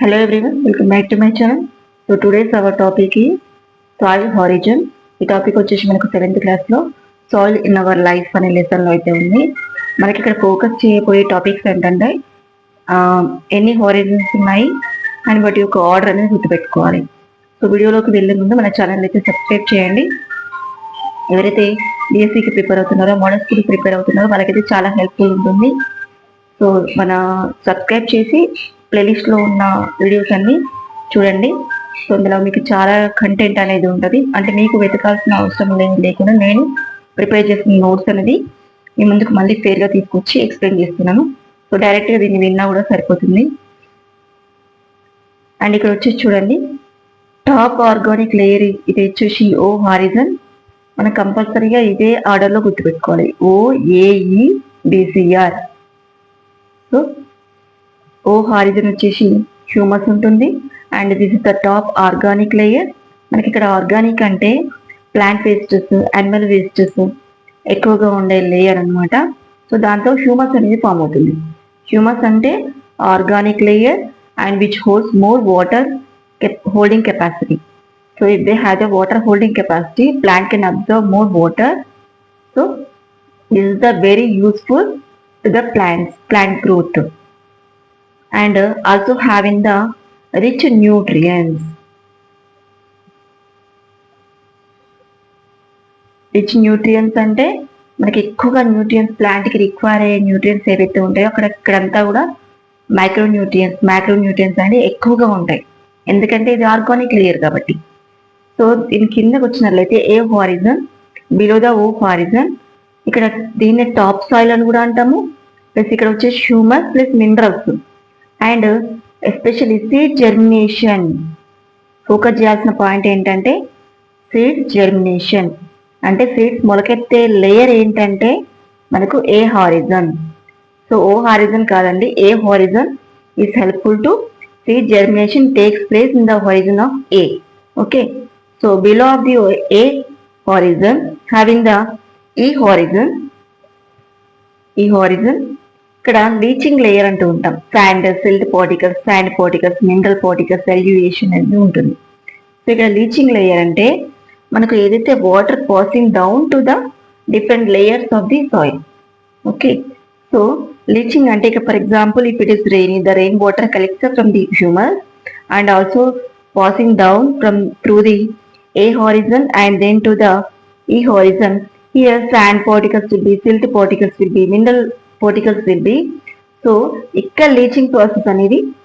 Hello everyone, welcome back to my channel. So today's our topic is soil origin. ఈ topic వచ్చేసి మనకు 7th క్లాస్లో soil in our life అనే లెసన్లో అయితే ఉంది. మనకి ఇక్కడ ఫోకస్ చేయబోయే టాపిక్స్ ఏంటంటే ఎన్ని హారిజన్స్ ఉన్నాయి అండ్ వాటి యొక్క ఆర్డర్ అనేది గుర్తుపెట్టుకోవాలి. సో వీడియోలోకి వెళ్ళే ముందు మన ఛానల్ అయితే సబ్స్క్రైబ్ చేయండి. ఎవరైతే డిఎస్సికి ప్రిపేర్ అవుతున్నారో, మోడల్ స్కూల్ ప్రిపేర్ అవుతున్నారో వాళ్ళకైతే చాలా హెల్ప్ఫుల్ ఉంటుంది. సో మన సబ్స్క్రైబ్ చేసి ప్లేలిస్ట్లో ఉన్న వీడియోస్ అన్ని చూడండి. సో ఇందులో మీకు చాలా కంటెంట్ అనేది ఉంటుంది. అంటే మీకు వెతకాల్సిన అవసరం లేకుండా నేను ప్రిపేర్ చేసిన నోట్స్ అనేది మీ ముందుకు మళ్ళీ ఫేర్గా తీసుకొచ్చి ఎక్స్ప్లెయిన్ చేస్తున్నాను. సో డైరెక్ట్గా దీన్ని విన్నా కూడా సరిపోతుంది. అండ్ ఇక్కడ వచ్చేసి చూడండి, టాప్ ఆర్గానిక్ లేయర్ ఇది వచ్చేసి ఓ హారిజన్. మనం కంపల్సరీగా ఇదే ఆర్డర్లో గుర్తుపెట్టుకోవాలి. OAEDCR. సో ఓ హారిజన్ వచ్చేసి హ్యూమస్ ఉంటుంది and this is the top organic layer. మనకి ఇక్కడ ఆర్గానిక్ అంటే ప్లాంట్ వేస్టెస్, యానిమల్ వేస్టెస్ ఎక్కువగా ఉండే లేయర్ అనమాట. సో దాంతో హ్యూమస్ అనేది ఫామ్ అవుతుంది. హ్యూమస్ అంటే organic layer and which holds more water holding capacity. So if they have the water holding capacity, plant can observe more water. So this is the very useful to the plant growth and also having the rich nutrients. Rich nutrients అంటే మనకి ఎక్కువగా nutrients, ప్లాంట్కి require అయ్యే nutrients ఏవైతే ఉంటాయో ఇక్కడంతా కూడా micro nutrients అంటే ఎక్కువగా ఉంటాయి. ఎందుకంటే ఇది ఆర్గానిక్ లేయర్ కాబట్టి. సో దీని కిందకు వచ్చినట్లయితే A horizon, below the O horizon. ఇక్కడ దీన్ని టాప్ సాయిల్ అని కూడా అంటాము. ప్లస్ ఇక్కడ వచ్చేసి humus plus minerals and especially seed germination. Focus చేయాల్సిన పాయింట్ ఏంటంటే సీడ్ జర్మినేషన్ అంటే సీడ్స్ మొలకెత్తే లేయర్ ఏంటంటే మనకు A horizon. So O horizon కాదండి, A horizon is helpful to seed germination takes place in the horizon of A. Okay, so below of the A horizon having the E horizon. ఇక్కడ leaching layer అంటూ ఉంటాం. Silt particles, mineral particles, eluviation అనేది ఉంటుంది. So ఇక్కడ leaching layer అంటే మనకు ఏదైతే water passing down to the different layers of the soil. Okay, so leaching అంటే ఇక for example if it is rainy, the rain water collects from the humus and also passing down from through the A horizon and then to the E horizon. Here sand particles will be, silt particles will be, mineral particles will be. So ఇక్కడ leaching process అనేది